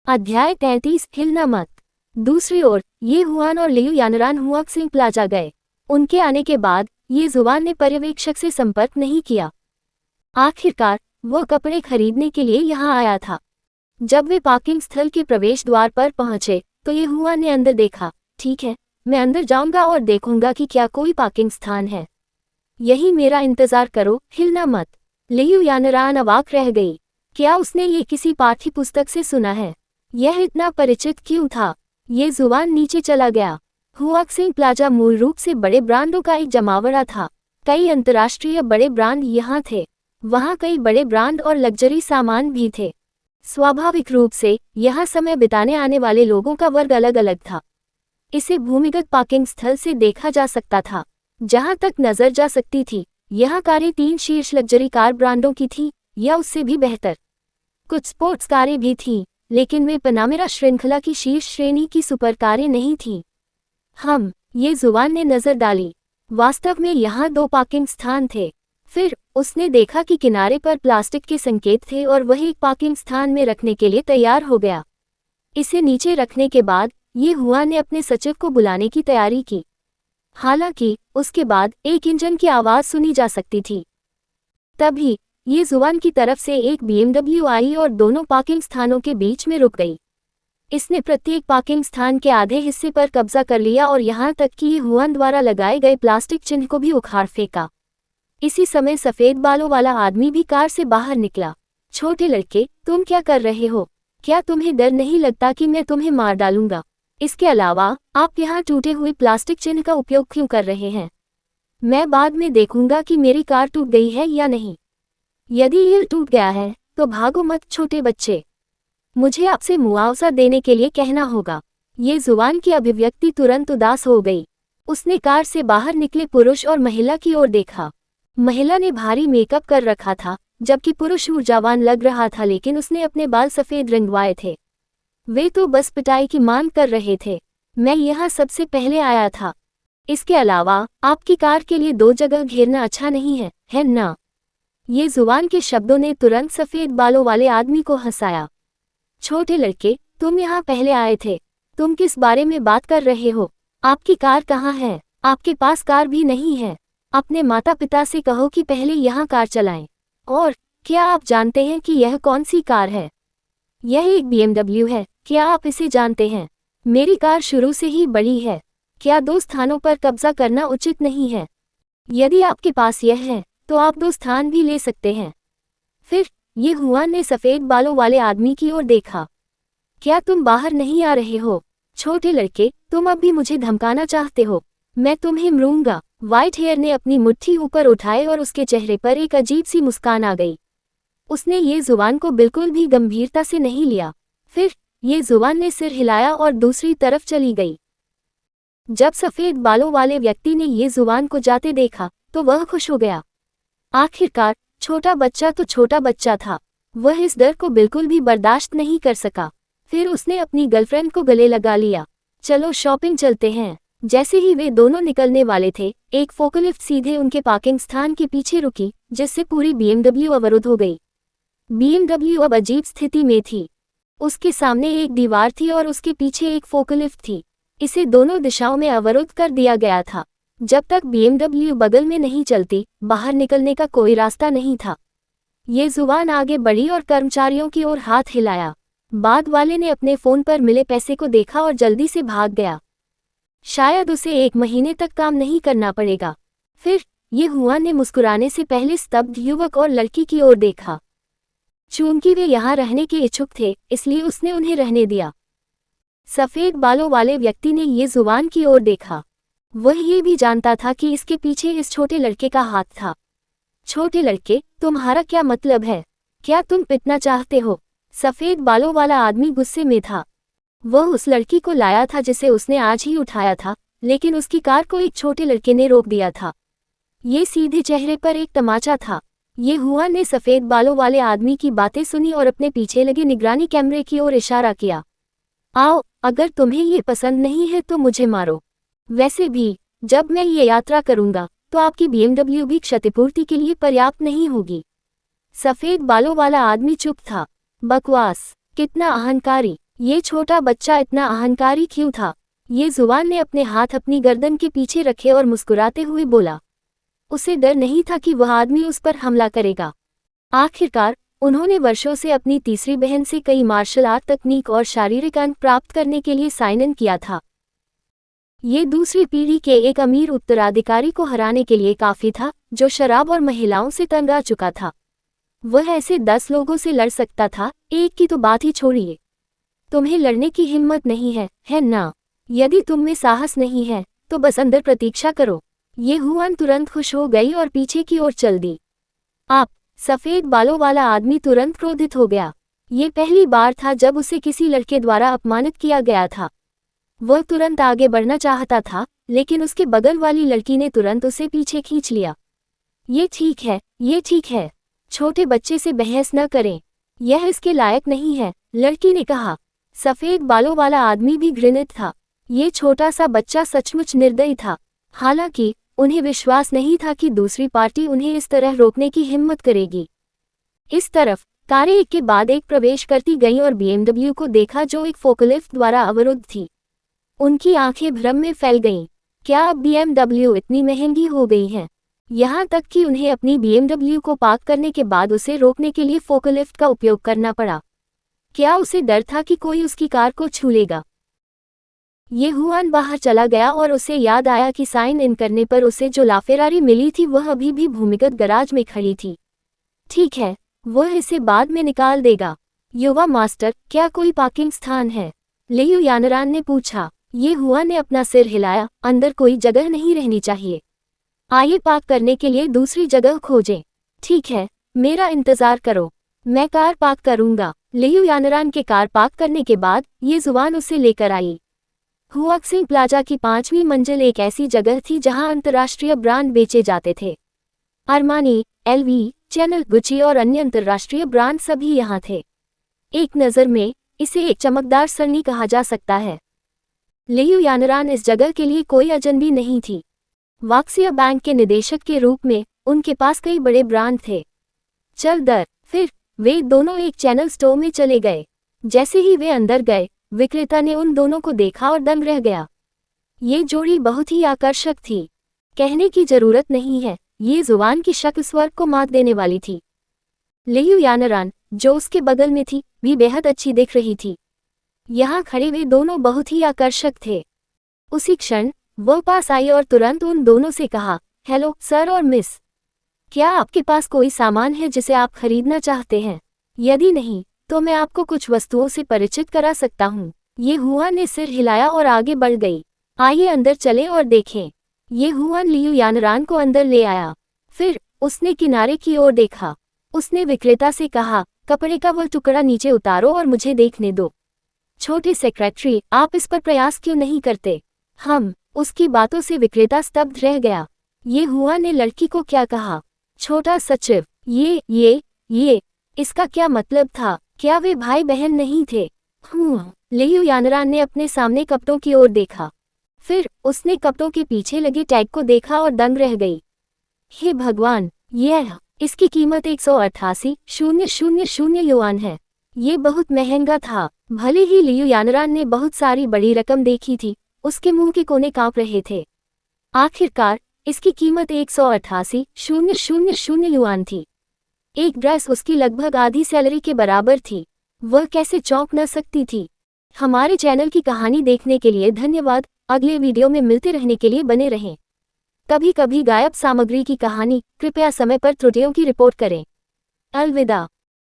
अध्याय 33 हिलना मत। दूसरी ओर ये हुआन और लियू यानरान हुआक्सिंग प्लाजा गए। उनके आने के बाद ये जुबान ने पर्यवेक्षक से संपर्क नहीं किया। आखिरकार वो कपड़े खरीदने के लिए यहाँ आया था। जब वे पार्किंग स्थल के प्रवेश द्वार पर पहुंचे तो ये हुआन ने अंदर देखा। ठीक है, मैं अंदर जाऊंगा और देखूंगा कि क्या कोई पार्किंग स्थान है। यही मेरा इंतजार करो, हिलना मत। लियू यानरान अवाक रह गई। क्या उसने ये किसी पाठ्य पुस्तक से सुना है? यह इतना परिचित क्यों था? ये जुबान नीचे चला गया। हुआक्सिंग प्लाजा मूल रूप से बड़े ब्रांडों का एक जमावड़ा था। कई अंतर्राष्ट्रीय बड़े ब्रांड यहाँ थे। वहाँ कई बड़े ब्रांड और लग्जरी सामान भी थे। स्वाभाविक रूप से यहाँ समय बिताने आने वाले लोगों का वर्ग अलग अलग था। इसे भूमिगत पार्किंग स्थल से देखा जा सकता था। जहाँ तक नजर जा सकती थी, यहाँ कारें 3 शीर्ष लग्जरी कार ब्रांडों की थी या उससे भी बेहतर। कुछ स्पोर्ट्स कारें भी थीं, लेकिन वे पनामेरा श्रृंखला की शीर्ष श्रेणी की सुपर कारें नहीं थीं। ये जुबान ने नजर डाली। वास्तव में यहाँ 2 पार्किंग स्थान थे। फिर उसने देखा कि किनारे पर प्लास्टिक के संकेत थे और वह एक पार्किंग स्थान में रखने के लिए तैयार हो गया। इसे नीचे रखने के बाद ये हुआ ने अपने सचिव को बुलाने की तैयारी की। हालांकि उसके बाद एक इंजन की आवाज सुनी जा सकती थी। तभी ये जुबान की तरफ से एक BMW आई और दोनों पार्किंग स्थानों के बीच में रुक गई। इसने प्रत्येक पार्किंग स्थान के आधे हिस्से पर कब्जा कर लिया और यहाँ तक कि ये हुआन द्वारा लगाए गए प्लास्टिक चिन्ह को भी उखाड़ फेंका। इसी समय सफेद बालों वाला आदमी भी कार से बाहर निकला। छोटे लड़के, तुम क्या कर रहे हो? क्या तुम्हें डर नहीं लगता कि मैं तुम्हें मार डालूंगा? इसके अलावा आप यहाँ टूटे हुए प्लास्टिक चिन्ह का उपयोग क्यों कर रहे हैं? मैं बाद में देखूंगा कि मेरी कार टूट गई है या नहीं। यदि ये टूट गया है तो भागो मत छोटे बच्चे। मुझे आपसे मुआवजा देने के लिए कहना होगा। ये जुबान की अभिव्यक्ति तुरंत उदास हो गई। उसने कार से बाहर निकले पुरुष और महिला की ओर देखा। महिला ने भारी मेकअप कर रखा था, जबकि पुरुष ऊर्जावान लग रहा था, लेकिन उसने अपने बाल सफेद रंगवाए थे। वे तो बस पिटाई की मांग कर रहे थे। मैं यहाँ सबसे पहले आया था। इसके अलावा आपकी कार के लिए 2 जगह घेरना अच्छा नहीं है ना? ये जुबान के शब्दों ने तुरंत सफेद बालों वाले आदमी को हंसाया। छोटे लड़के, तुम यहाँ पहले आए थे। तुम किस बारे में बात कर रहे हो? आपकी कार कहाँ है? आपके पास कार भी नहीं है। अपने माता पिता से कहो कि पहले यहाँ कार चलाएं। और क्या आप जानते हैं कि यह कौन सी कार है? यह एक BMW है। क्या आप इसे जानते हैं? मेरी कार शुरू से ही बड़ी है। क्या 2 स्थानों पर कब्जा करना उचित नहीं है? यदि आपके पास यह है तो आप 2 स्थान भी ले सकते हैं। फिर ये हुआन ने सफेद बालों वाले आदमी की ओर देखा। क्या तुम बाहर नहीं आ रहे हो? छोटे लड़के, तुम अब भी मुझे धमकाना चाहते हो? मैं तुम्हें मरूंगा। व्हाइट हेयर ने अपनी मुट्ठी ऊपर उठाई और उसके चेहरे पर एक अजीब सी मुस्कान आ गई। उसने ये जुबान को बिल्कुल भी गंभीरता से नहीं लिया। फिर ये जुबान ने सिर हिलाया और दूसरी तरफ चली गई। जब सफेद बालों वाले व्यक्ति ने ये जुबान को जाते देखा तो वह खुश हो गया। आखिरकार छोटा बच्चा तो छोटा बच्चा था। वह इस डर को बिल्कुल भी बर्दाश्त नहीं कर सका। फिर उसने अपनी गर्लफ्रेंड को गले लगा लिया। चलो शॉपिंग चलते हैं। जैसे ही वे दोनों निकलने वाले थे, एक फोकलिफ्ट सीधे उनके पार्किंग स्थान के पीछे रुकी, जिससे पूरी BMW अवरुद्ध हो गई। BMW अब अजीब स्थिति में थी। उसके सामने एक दीवार थी और उसके पीछे एक फोकलिफ्ट थी। इसे दोनों दिशाओं में अवरुद्ध कर दिया गया था। जब तक BMW बगल में नहीं चलती, बाहर निकलने का कोई रास्ता नहीं था। ये जुबान आगे बढ़ी और कर्मचारियों की ओर हाथ हिलाया। बाद वाले ने अपने फोन पर मिले पैसे को देखा और जल्दी से भाग गया। शायद उसे 1 महीने तक काम नहीं करना पड़ेगा। फिर ये हुआ ने मुस्कुराने से पहले स्तब्ध युवक और लड़की की ओर देखा। चूंकि वे यहाँ रहने के इच्छुक थे, इसलिए उसने उन्हें रहने दिया। सफेद बालों वाले व्यक्ति ने ये जुबान की ओर देखा। वह ये भी जानता था कि इसके पीछे इस छोटे लड़के का हाथ था। छोटे लड़के, तुम्हारा क्या मतलब है? क्या तुम पिटना चाहते हो? सफेद बालों वाला आदमी गुस्से में था। वह उस लड़की को लाया था जिसे उसने आज ही उठाया था, लेकिन उसकी कार को एक छोटे लड़के ने रोक दिया था। ये सीधे चेहरे पर एक तमाचा था। ये हुआ ने सफेद बालों वाले आदमी की बातें सुनी और अपने पीछे लगे निगरानी कैमरे की ओर इशारा किया। आओ, अगर तुम्हें ये पसंद नहीं है तो मुझे मारो। वैसे भी जब मैं ये यात्रा करूंगा तो आपकी BMW भी क्षतिपूर्ति के लिए पर्याप्त नहीं होगी। सफेद बालों वाला आदमी चुप था। बकवास, कितना अहंकारी। ये छोटा बच्चा इतना अहंकारी क्यों था? ये जुबान ने अपने हाथ अपनी गर्दन के पीछे रखे और मुस्कुराते हुए बोला। उसे डर नहीं था कि वह आदमी उस पर हमला करेगा। आखिरकार उन्होंने वर्षों से अपनी तीसरी बहन से कई मार्शल आर्ट तकनीक और शारीरिक अंक प्राप्त करने के लिए साइन इन किया था। ये दूसरी पीढ़ी के एक अमीर उत्तराधिकारी को हराने के लिए काफी था, जो शराब और महिलाओं से तंग आ चुका था। वह ऐसे 10 लोगों से लड़ सकता था, एक की तो बात ही छोड़िए। तुम्हें लड़ने की हिम्मत नहीं है ना? यदि तुम में साहस नहीं है तो बस अंदर प्रतीक्षा करो। ये हुआन तुरंत खुश हो गई और पीछे की ओर चल दी। आप, सफेद बालों वाला आदमी तुरंत क्रोधित हो गया। ये पहली बार था जब उसे किसी लड़के द्वारा अपमानित किया गया था। वह तुरंत आगे बढ़ना चाहता था, लेकिन उसके बगल वाली लड़की ने तुरंत उसे पीछे खींच लिया। ये ठीक है, छोटे बच्चे से बहस न करें, यह इसके लायक नहीं है, लड़की ने कहा। सफेद बालों वाला आदमी भी घृणित था। ये छोटा सा बच्चा सचमुच निर्दयी था। हालांकि उन्हें विश्वास नहीं था कि दूसरी पार्टी उन्हें इस तरह रोकने की हिम्मत करेगी। इस तरफ कारें एक के बाद एक प्रवेश करती गईं और BMW को देखा जो एक फोकलिफ्ट द्वारा अवरुद्ध थी। उनकी आंखें भ्रम में फैल गईं। क्या अब BMW इतनी महंगी हो गई है? यहाँ तक कि उन्हें अपनी BMW को पार्क करने के बाद उसे रोकने के लिए फोकलिफ्ट का उपयोग करना पड़ा। क्या उसे डर था कि कोई उसकी कार को छू लेगा? ये हुआन बाहर चला गया और उसे याद आया कि साइन इन करने पर उसे जो लाफेरारी मिली थी वह अभी भी भूमिगत गराज में खड़ी थी। ठीक है, वह इसे बाद में निकाल देगा। युवा मास्टर, क्या कोई पार्किंग स्थान है? लियू यानरान ने पूछा। ये हुआ ने अपना सिर हिलाया। अंदर कोई जगह नहीं रहनी चाहिए। आइए पार्क करने के लिए दूसरी जगह खोजें। ठीक है, मेरा इंतजार करो, मैं कार पार्क करूंगा। लियू यानरान के कार पार्क करने के बाद ये जुबान उसे लेकर आई। हुआक्सिंग प्लाजा की 5वीं मंजिल एक ऐसी जगह थी जहां अंतर्राष्ट्रीय ब्रांड बेचे जाते थे। अरमानी, LV, चैनल, गुची और अन्य अंतर्राष्ट्रीय ब्रांड सभी यहां थे। एक नज़र में इसे एक चमकदार सरणी कहा जा सकता है। लियू यानरान इस जगह के लिए कोई अजनबी नहीं थी। वाक्सिया बैंक के निदेशक के रूप में उनके पास कई बड़े ब्रांड थे। फिर वे दोनों एक चैनल स्टोर में चले गए। जैसे ही वे अंदर गए, विक्रेता ने उन दोनों को देखा और दंग रह गया। ये जोड़ी बहुत ही आकर्षक थी। कहने की जरूरत नहीं है, ये जुबान की शक्ल स्वर्ग को मात देने वाली थी। लियू यानरान, जो उसके बगल में थी, भी बेहद अच्छी दिख रही थी। यहाँ खड़े वे दोनों बहुत ही आकर्षक थे। उसी क्षण वह पास आई और तुरंत उन दोनों से कहा, हेलो सर और मिस, क्या आपके पास कोई सामान है जिसे आप खरीदना चाहते हैं? यदि नहीं तो मैं आपको कुछ वस्तुओं से परिचित करा सकता हूँ। ये हुआन ने सिर हिलाया और आगे बढ़ गई। आइए अंदर चलें और देखें। ये हुआन लियू यानरान को अंदर ले आया। फिर उसने किनारे की ओर देखा। उसने विक्रेता से कहा, कपड़े का वह टुकड़ा नीचे उतारो और मुझे देखने दो। छोटे सेक्रेटरी, आप इस पर प्रयास क्यों नहीं करते? उसकी बातों से विक्रेता स्तब्ध रह गया। ये हुआ ने लड़की को क्या कहा? छोटा सचिव, ये इसका क्या मतलब था? क्या वे भाई बहन नहीं थे? लियू यानरान ने अपने सामने कपड़ों की ओर देखा। फिर उसने कपड़ों के पीछे लगे टैग को देखा और दंग रह गई। हे भगवान, इसकी कीमत 188,000 युआन है। ये बहुत महंगा था। भले ही लियू यानरान ने बहुत सारी बड़ी रकम देखी थी, उसके मुंह के कोने कांप रहे थे। आखिरकार इसकी कीमत 188,000 युआन थी। एक ड्रेस उसकी लगभग आधी सैलरी के बराबर थी। वह कैसे चौंक न सकती थी। हमारे चैनल की कहानी देखने के लिए धन्यवाद। अगले वीडियो में मिलते रहने के लिए बने रहें। कभी कभी गायब सामग्री की कहानी, कृपया समय पर त्रुटियों की रिपोर्ट करें। अलविदा।